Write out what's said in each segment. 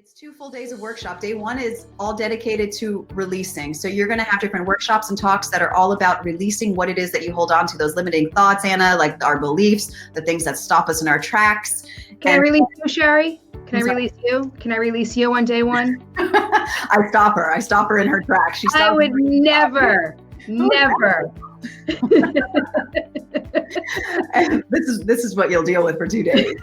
It's 2 full days of workshop. Day 1 is all dedicated to releasing. So you're going to have different workshops and talks that are all about releasing what it is that you hold on to, those limiting thoughts, Anna, like our beliefs, the things that stop us in our tracks. Can I release you, Sherry? Can I release you? Can I release you on day 1? I stop her in her tracks. I would never. And this is what you'll deal with for 2 days.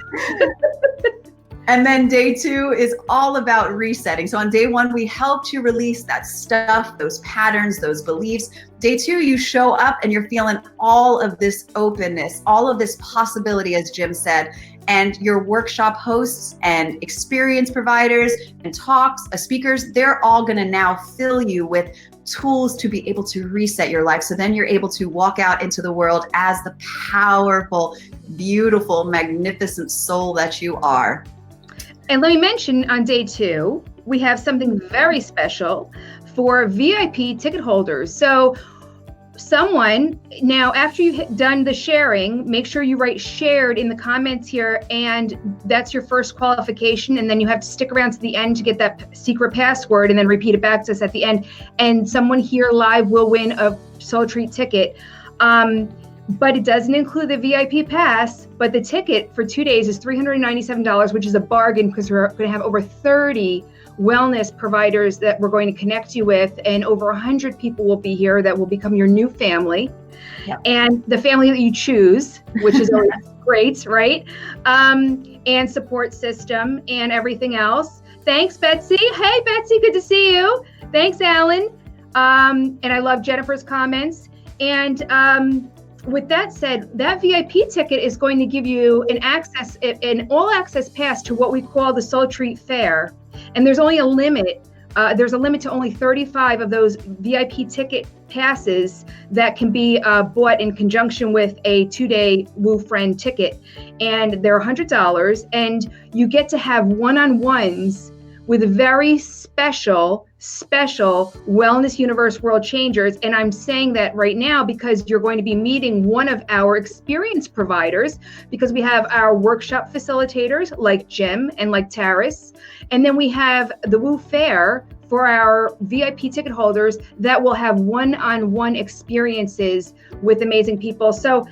And then day 2 is all about resetting. So on day 1, we helped you release that stuff, those patterns, those beliefs. Day 2, you show up and you're feeling all of this openness, all of this possibility, as Jim said. And your workshop hosts and experience providers and talks, speakers, they're all gonna now fill you with tools to be able to reset your life. So then you're able to walk out into the world as the powerful, beautiful, magnificent soul that you are. And let me mention on day 2, we have something very special for VIP ticket holders. So someone, now after you've done the sharing, make sure you write shared in the comments here, and that's your first qualification. And then you have to stick around to the end to get that secret password and then repeat it back to us at the end. And someone here live will win a SoulTreat ticket. But it doesn't include the VIP pass, but the ticket for 2 days is $397, which is a bargain because we're going to have over 30 wellness providers that we're going to connect you with, and over 100 people will be here that will become your new family. Yep. And the family that you choose, which is always great, right? And support system and everything else. Thanks, Betsy. Hey, Betsy, good to see you. Thanks, Alan. And I love Jennifer's comments. And with that said, that VIP ticket is going to give you an all-access pass to what we call the SoulTreat Fair. And there's only a limit. There's a limit to only 35 of those VIP ticket passes that can be bought in conjunction with a 2-day Woo Friend ticket. And they're $100. And you get to have one-on-ones with very special Wellness Universe World Changers. And I'm saying that right now because you're going to be meeting one of our experience providers, because we have our workshop facilitators like Jim and like Taris. And then we have the Woo Fair for our VIP ticket holders that will have one-on-one experiences with amazing people. So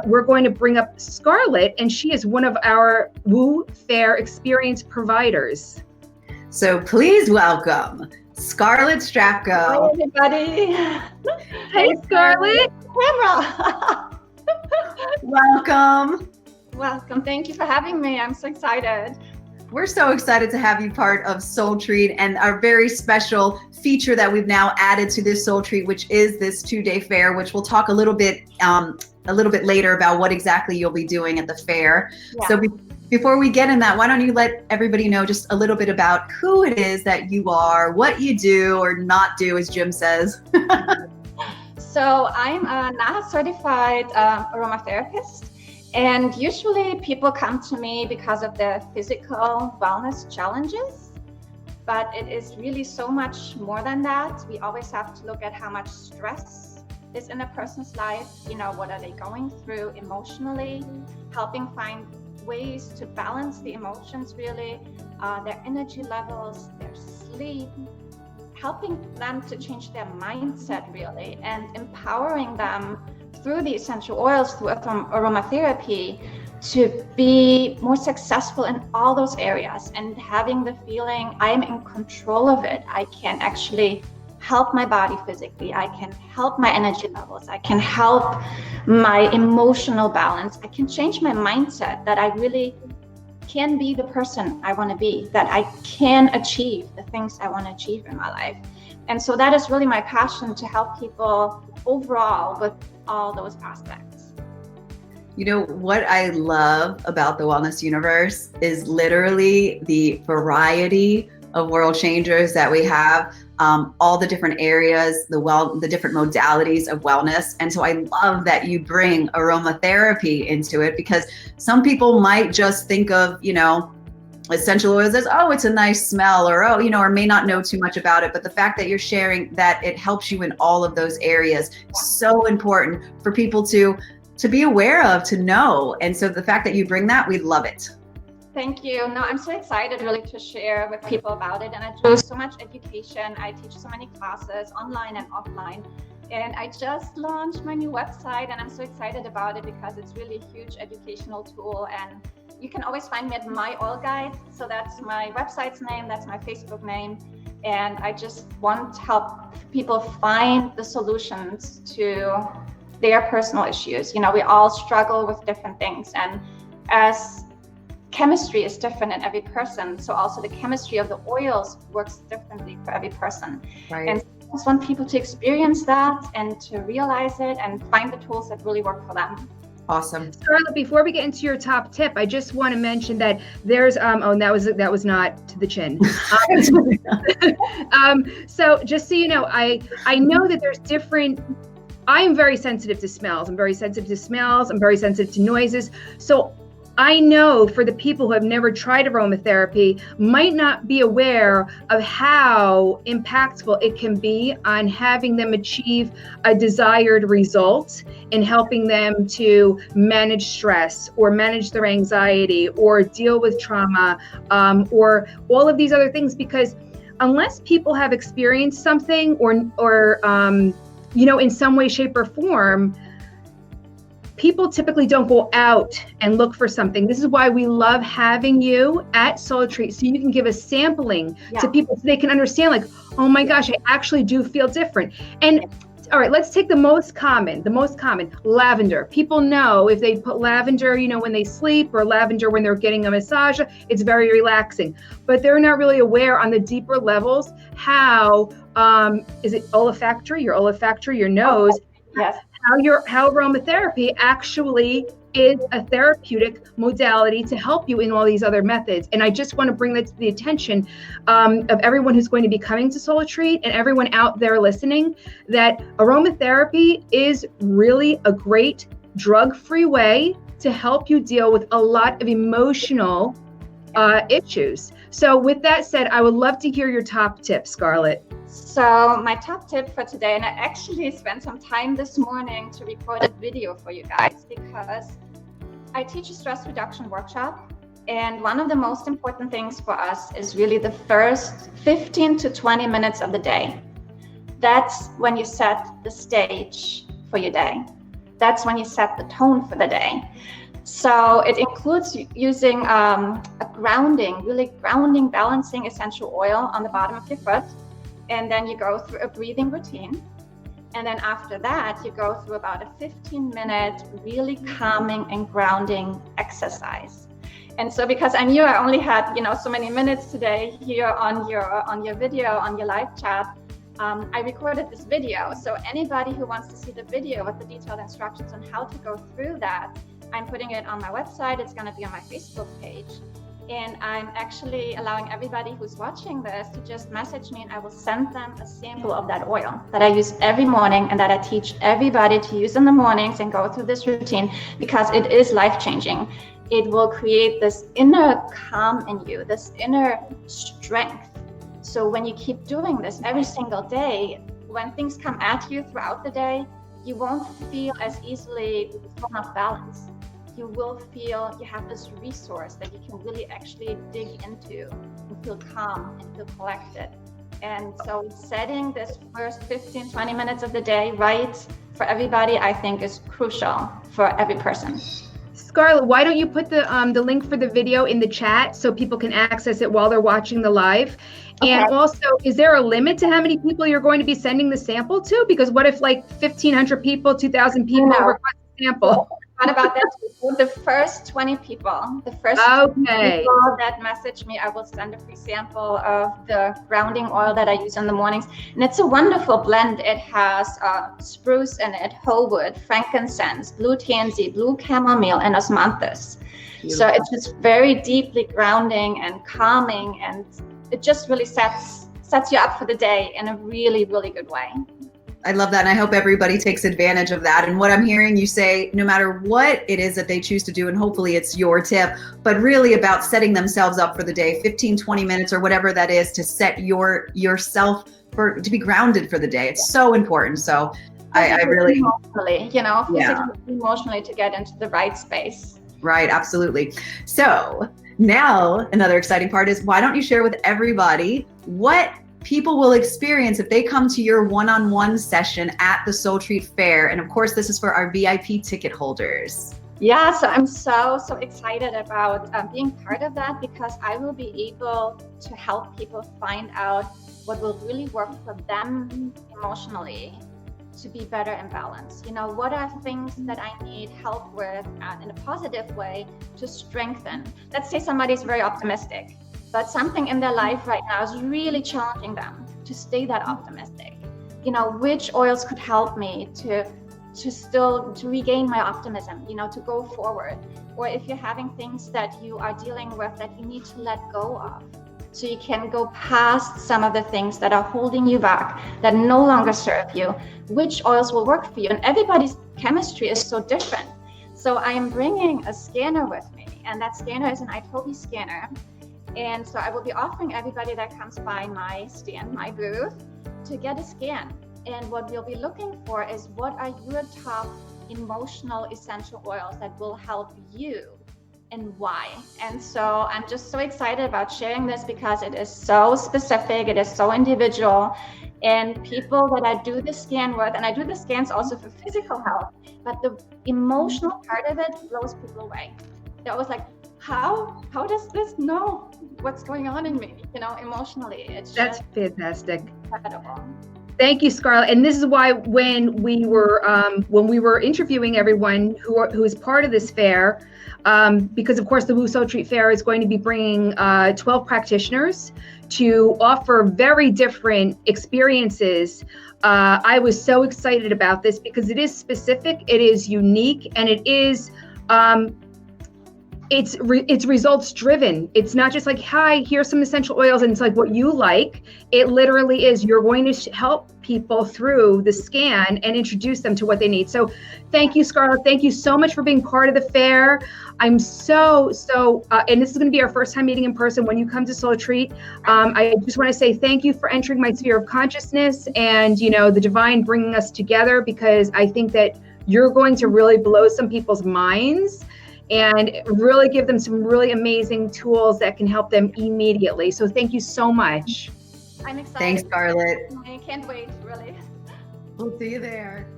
we're going to bring up Scarlet, and she is one of our Woo Fair experience providers. So please welcome Scarlet Starpko. Hi, everybody. Hey, Scarlet. Camera. Welcome. Welcome. Thank you for having me. I'm so excited. We're so excited to have you part of SoulTreat and our very special feature that we've now added to this SoulTreat, which is this 2-day fair, which we'll talk a little bit later about what exactly you'll be doing at the fair. Yeah. So before we get in that, why don't you let everybody know just a little bit about who it is that you are, what you do or not do, as Jim says. So I'm a NAHA certified aromatherapist. And usually people come to me because of their physical wellness challenges, but it is really so much more than that. We always have to look at how much stress is in a person's life, what are they going through emotionally, helping find ways to balance the emotions really, their energy levels, their sleep, helping them to change their mindset really, and empowering them through the essential oils, through aromatherapy, to be more successful in all those areas and having the feeling I'm in control of it. I can actually help my body physically. I can help my energy levels. I can help my emotional balance. I can change my mindset that I really can be the person I want to be, that I can achieve the things I want to achieve in my life. And so that is really my passion, to help people overall with all those aspects. You know, what I love about the Wellness Universe is literally the variety of world changers that we have, all the different areas, the different modalities of wellness. And so I love that you bring aromatherapy into it, because some people might just think of, essential oils as, oh, it's a nice smell, or, oh, or may not know too much about it. But the fact that you're sharing that it helps you in all of those areas, so important for people to be aware of, to know. And so the fact that you bring that, we love it. Thank you. No, I'm so excited really to share with people about it. And I do so much education. I teach so many classes online and offline. And I just launched my new website, and I'm so excited about it because it's really a huge educational tool. And you can always find me at My Oil Guide. So that's my website's name, that's my Facebook name. And I just want to help people find the solutions to their personal issues. You know, we all struggle with different things. And as chemistry is different in every person, so also the chemistry of the oils works differently for every person. Right. And I just want people to experience that and to realize it and find the tools that really work for them. Awesome. Scarlet, before we get into your top tip, I just want to mention that there's that was not to the chin. So just so you know, I know that there's different. I'm very sensitive to smells. I'm very sensitive to noises. So I know for the people who have never tried aromatherapy might not be aware of how impactful it can be on having them achieve a desired result in helping them to manage stress or manage their anxiety or deal with trauma, or all of these other things, because unless people have experienced something or in some way, shape, or form, people typically don't go out and look for something. This is why we love having you at SoulTreat, so you can give a sampling to people so they can understand, like, oh my gosh, I actually do feel different. And all right, let's take the most common, lavender. People know if they put lavender, when they sleep, or lavender when they're getting a massage, it's very relaxing. But they're not really aware on the deeper levels how, is it olfactory, your nose? Yes. How aromatherapy actually is a therapeutic modality to help you in all these other methods. And I just want to bring that to the attention of everyone who's going to be coming to SoulTreat and everyone out there listening, that aromatherapy is really a great drug-free way to help you deal with a lot of emotional issues. So with that said, I would love to hear your top tip, Scarlet. So my top tip for today, and I actually spent some time this morning to record a video for you guys, because I teach a stress reduction workshop, and one of the most important things for us is really the first 15 to 20 minutes of the day. That's when you set the stage for your day. That's when you set the tone for the day. So it includes using a grounding, balancing essential oil on the bottom of your foot. And then you go through a breathing routine. And then after that, you go through about a 15-minute really calming and grounding exercise. And so because I knew I only had, so many minutes today here on your video, on your live chat, I recorded this video. So anybody who wants to see the video with the detailed instructions on how to go through that, I'm putting it on my website. It's going to be on my Facebook page. And I'm actually allowing everybody who's watching this to just message me, and I will send them a sample of that oil that I use every morning and that I teach everybody to use in the mornings and go through this routine, because it is life-changing. It will create this inner calm in you, this inner strength. So when you keep doing this every single day, when things come at you throughout the day, you won't feel as easily thrown off balance. You will feel you have this resource that you can really actually dig into and feel calm and feel collected. And so setting this first 15, 20 minutes of the day right for everybody, I think, is crucial for every person. Scarlet, why don't you put the link for the video in the chat so people can access it while they're watching the live? Okay. And also, is there a limit to how many people you're going to be sending the sample to? Because what if like 1,500 people, 2,000 people request a sample? What about that? The first 20 people, people that message me, I will send a free sample of the grounding oil that I use in the mornings. And it's a wonderful blend. It has spruce in it, whole wood, frankincense, blue tansy, blue chamomile, and osmanthus. Beautiful. So it's just very deeply grounding and calming, and it just really sets you up for the day in a really, really good way. I love that. And I hope everybody takes advantage of that. And what I'm hearing you say, no matter what it is that they choose to do, and hopefully it's your tip, but really about setting themselves up for the day, 15, 20 minutes or whatever that is, to set yourself to be grounded for the day. It's so important. So I really, physically, emotionally, to get into the right space. Right. Absolutely. So Now, another exciting part is, why don't you share with everybody what people will experience if they come to your one-on-one session at the SoulTreat Fair? And of course, this is for our VIP ticket holders. Yeah, so I'm so excited about being part of that, because I will be able to help people find out what will really work for them emotionally to be better in balance. You know, what are things that I need help with in a positive way to strengthen? Let's say somebody's very optimistic, but something in their life right now is really challenging them to stay that optimistic. You know, which oils could help me to regain my optimism, you know, to go forward? Or if you're having things that you are dealing with that you need to let go of, so you can go past some of the things that are holding you back, that no longer serve you, which oils will work for you? And everybody's chemistry is so different. So I am bringing a scanner with me, and that scanner is an iTobi scanner. And so I will be offering everybody that comes by my stand, my booth, to get a scan. And what we'll be looking for is, what are your top emotional essential oils that will help you, and why? And so I'm just so excited about sharing this, because it is so specific, it is so individual, and people that I do the scan with, and I do the scans also for physical health, but the emotional part of it blows people away. They're always like, how does this know what's going on in me, you know, emotionally? That's fantastic. Incredible. Thank you, Scarlett. And this is why when we were interviewing everyone who is part of this fair, because of course the SoulTreat Fair is going to be bringing 12 practitioners to offer very different experiences. I was so excited about this because it is specific, it is unique, and it is it's results driven. It's not just like, hi, here's some essential oils, and it's like what you like. It literally is, you're going to help people through the scan and introduce them to what they need. So thank you, Scarlett. Thank you so much for being part of the fair. I'm so and this is going to be our first time meeting in person when you come to SoulTreat. I just want to say thank you for entering my sphere of consciousness, and you know, the divine bringing us together, because I think that you're going to really blow some people's minds and really give them some really amazing tools that can help them immediately. So thank you so much. I'm excited. Thanks, Scarlett. I can't wait, really. We'll see you there.